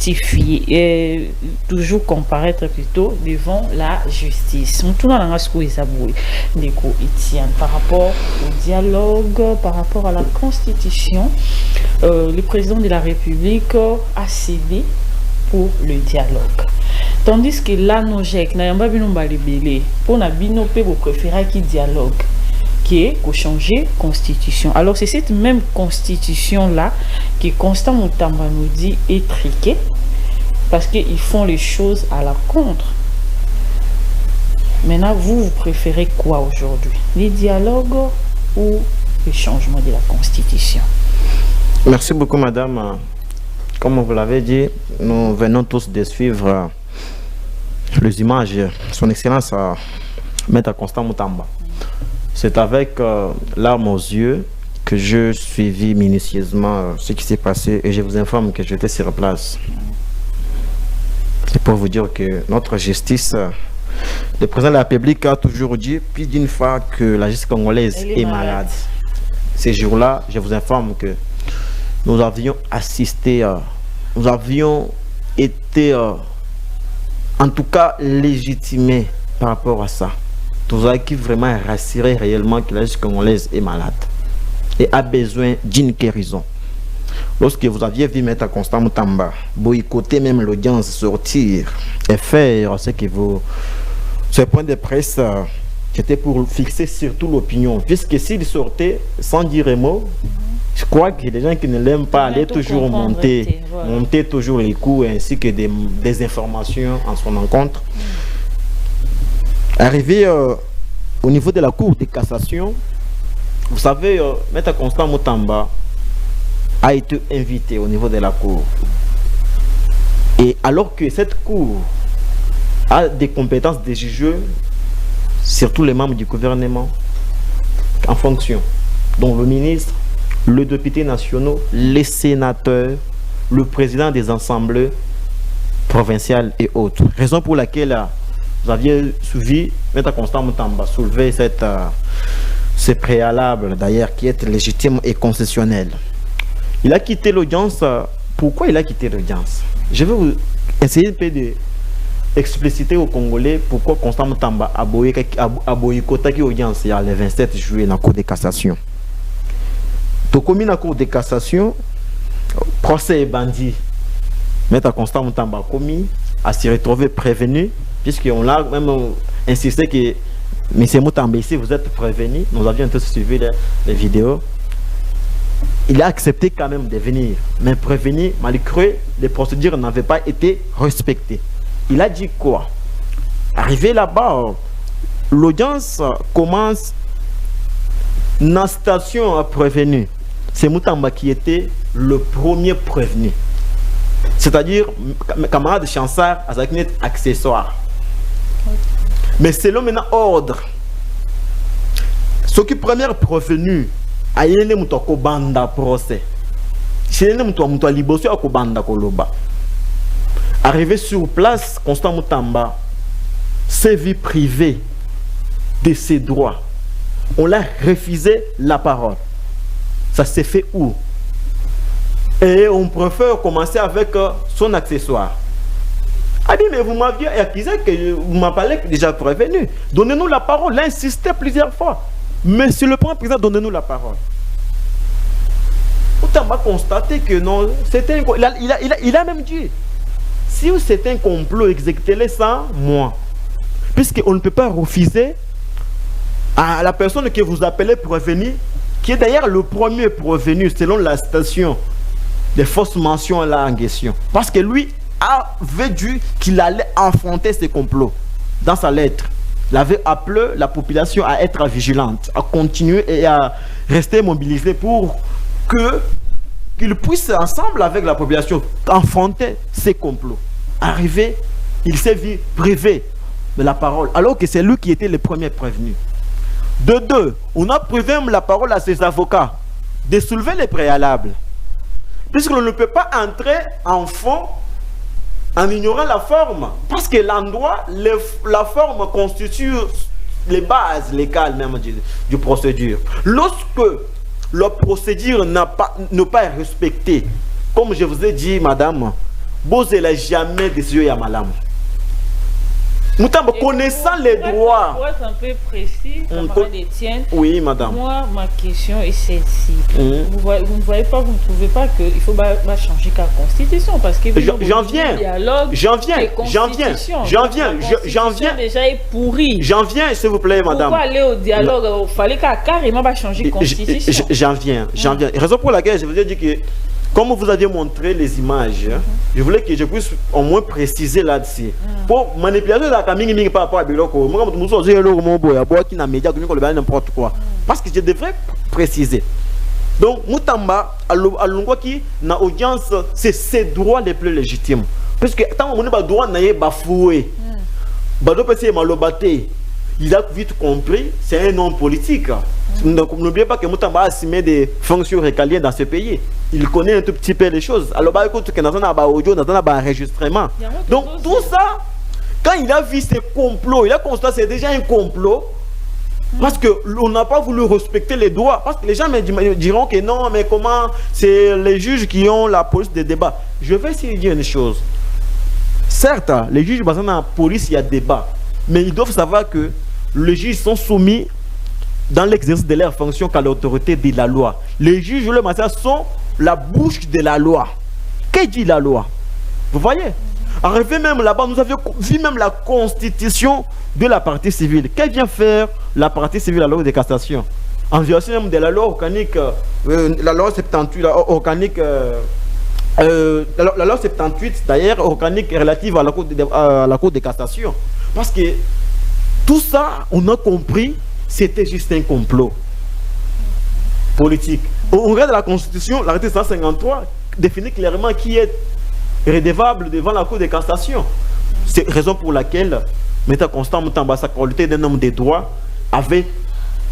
justifier, et toujours comparaître plutôt devant la justice. Tout dans la par rapport au dialogue, par rapport à la Constitution, le président de la République a cédé pour le dialogue. Tandis que là, nous pour la binopé, vous préférez qu'il dialogue, qui est pour changer constitution. Alors c'est cette même constitution là qui Constant Mutamba nous dit est triquée parce qu'ils font les choses à la contre. Maintenant, vous préférez quoi aujourd'hui? Les dialogues ou le changement de la constitution? Merci beaucoup, madame. Comme vous l'avez dit, nous venons tous de suivre les images. Son Excellence, Maître Constant Mutamba. C'est avec larmes aux yeux que je suivis minutieusement ce qui s'est passé et je vous informe que j'étais sur place. C'est pour vous dire que notre justice, le président de la République a toujours dit, plus d'une fois, que la justice congolaise est malade. Ces jours-là, je vous informe que nous avions assisté, nous avions été, en tout cas, légitimés par rapport à ça. Nous avons vraiment rassuré réellement que la justice congolaise est malade et a besoin d'une guérison. Lorsque vous aviez vu Maître Constant Mutamba boycotter même l'audience, sortir et faire ce point de presse, c'était pour fixer surtout l'opinion. Puisque s'il sortait sans dire un mot, je crois que les gens qui ne l'aiment pas allaient toujours monter toujours les coups ainsi que des informations en son encontre. Arrivé au niveau de la Cour de cassation, vous savez, Maître Constant Mutamba a été invité au niveau de la Cour. Et alors que cette Cour a des compétences de juger sur tous les membres du gouvernement en fonction, dont le ministre, le député national, les sénateurs, le président des assemblées provinciales et autres. Raison pour laquelle vous aviez suivi Maître Constant Mutamba soulever ce préalable d'ailleurs qui est légitime et concessionnel. Il a quitté l'audience. Pourquoi il a quitté l'audience? Je vais vous essayer un peu de expliciter aux Congolais pourquoi Constant Mutamba a boycotté l'audience le 27 juillet dans la Cour de cassation. Donc, comme dans la Cour de cassation, procès est bandit. Maître Constant Mutamba a commis, à s'y retrouver prévenu, puisqu'on l'a même insisté que M. Mutamba, ici, vous êtes prévenu. Nous avions tous suivi les vidéos. Il a accepté quand même de venir, mais prévenu, malgré les procédures n'avaient pas été respectées. Il a dit quoi? Arrivé là-bas, l'audience commence. La station a prévenu. C'est Mutamba qui était le premier prévenu. C'est-à-dire, camarade Chansard a un accessoire. Mais selon maintenant ordre, ce qui est premier prévenu, a yéné mutoko banda procès. C'est mutoko liboso ako banda koloba. Arrivé sur place, Constant Mutamba, ses vies privées de ses droits. On l'a refusé la parole. Ça s'est fait où? Et on préfère commencer avec son accessoire. Ah bien, mais vous m'aviez accusé que vous m'avez déjà prévenu. Donnez-nous la parole. Il a insisté plusieurs fois. Mais sur le point président, donnez-nous la parole. Autant va constater que non, c'était il a même dit, si c'est un complot, exécutez-le sans moi. Puisqu'on ne peut pas refuser à la personne que vous appelez prévenu, qui est d'ailleurs le premier prévenu selon la station des fausses mentions là en question. Parce que lui avait dit qu'il allait affronter ces complots. Dans sa lettre, il avait appelé la population à être vigilante, à continuer et à rester mobilisée pour qu'ils puissent ensemble avec la population affronter ces complots. Arrivé, il s'est vu privé de la parole, alors que c'est lui qui était le premier prévenu. De deux, on a privé la parole à ses avocats de soulever les préalables. Puisqu'on ne peut pas entrer en fond en ignorant la forme. Parce que l'endroit, la forme constitue les bases légales même du procédure. Lorsque la procédure n'est pas respectée, comme je vous ai dit, madame, bozela jamais décision ya malamu. Mutamba, connaissant les droits. Pour être un peu précis, camarade Etienne, oui, madame. Moi, ma question est celle-ci. Vous ne voyez pas, vous ne trouvez pas qu'il faut changer la constitution parce que j'en viens. Déjà est pourri. J'en viens, s'il vous plaît, madame. Pourquoi aller au dialogue? Il fallait carrément changer la constitution. J'en viens. Raison pour laquelle je vous ai dit que, comme vous aviez montré les images, je voulais que je puisse au moins préciser là-dessus. Pour manipulation de la famille par rapport à Biloko, moi, n'importe quoi. Parce que je devrais préciser. Donc, Moutamba, à qui na audience, c'est ses droits les plus légitimes. Parce que tant qu'on a droit n'a bafoué, il a vite compris, c'est un homme politique. Donc n'oubliez pas que Moutamba a assumé des fonctions récaliennes dans ce pays. Il connaît un tout petit peu les choses. Alors, écoute, que dans un audio, dans un enregistrement. Donc tout ça, quand il a vu ces complots, il a constaté que c'est déjà un complot. Parce qu'on n'a pas voulu respecter les droits. Parce que les gens me diront que non, mais comment c'est les juges qui ont la police des débats. Je vais essayer de dire une chose. Certes, les juges, dans la police, il y a débat. Mais ils doivent savoir que les juges sont soumis dans l'exercice de leur fonction qu'à l'autorité de la loi. Les juges, le matin, sont la bouche de la loi. Que dit la loi? Vous voyez? Arrivé même là-bas, nous avions vu même la constitution de la partie civile. Que vient faire la partie civile à la loi de cassation? En violation même de la loi organique, la loi 78, organique, la loi 78 d'ailleurs, organique relative à la cour de cassation. Parce que tout ça, on a compris, c'était juste un complot politique. On regarde la Constitution, l'article 153 définit clairement qui est redevable devant la Cour de cassation. C'est la raison pour laquelle M. Constant Moutamba, sa qualité d'un homme des droits, avait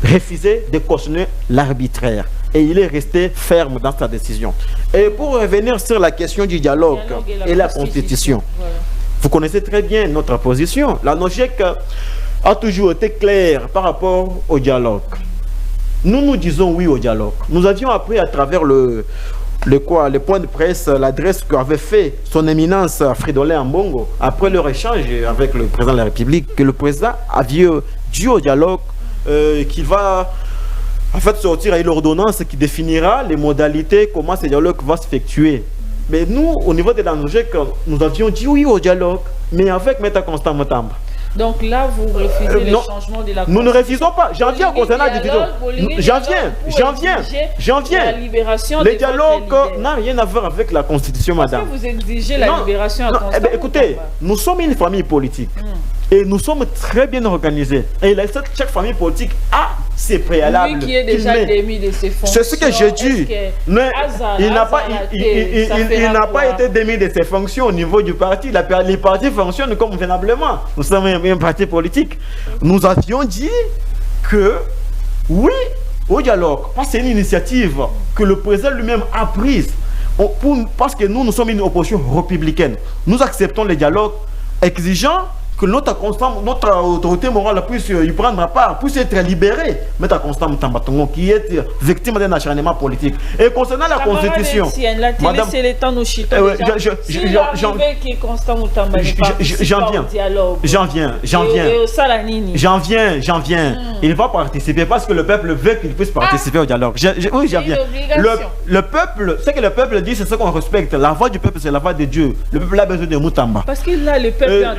refusé de cautionner l'arbitraire. Et il est resté ferme dans sa décision. Et pour revenir sur la question du dialogue et la Constitution, voilà. Vous connaissez très bien notre position. La NOJEC a toujours été claire par rapport au dialogue. Nous disons oui au dialogue. Nous avions appris à travers le point de presse, l'adresse qu'avait fait son éminence Fridolin Ambongo après leur échange avec le président de la République, que le président avait dit au dialogue qu'il va en fait sortir à l'ordonnance qui définira les modalités, comment ce dialogue va s'effectuer. Mais nous, au niveau de la NOJEC, nous avions dit oui au dialogue, mais avec M. Constant Moutamba. Donc là, vous refusez le changement de la Constitution. Nous ne refusons pas. J'en viens concernant la division. J'en viens. La libération le dialogue n'a rien à voir avec la Constitution, madame. Pourquoi vous exigez la libération à Constant Moutamba? Écoutez, nous sommes une famille politique. Et nous sommes très bien organisés. Et chaque famille politique a ses préalables. Lui qui est déjà démis de ses fonctions. C'est ce que je dis. Mais il n'a pas été démis de ses fonctions au niveau du parti. Les partis fonctionnent convenablement. Nous sommes un parti politique. Nous avions dit que oui au dialogue. Parce que c'est une initiative que le président lui-même a prise. Parce que nous sommes une opposition républicaine. Nous acceptons le dialogue exigeant que notre autorité morale puisse y prendre part, puisse être libérée. Mais Constant Moutamba qui est victime d'un acharnement politique. Et concernant la Constitution, madame, c'est le temps nous chitons. J'en viens. Il va participer parce que le peuple veut qu'il puisse participer au dialogue. Oui, j'en viens. Le peuple, ce que le peuple dit, c'est ce qu'on respecte. La voix du peuple, c'est la voix de Dieu. Le peuple a besoin de Moutamba. Parce que là, le peuple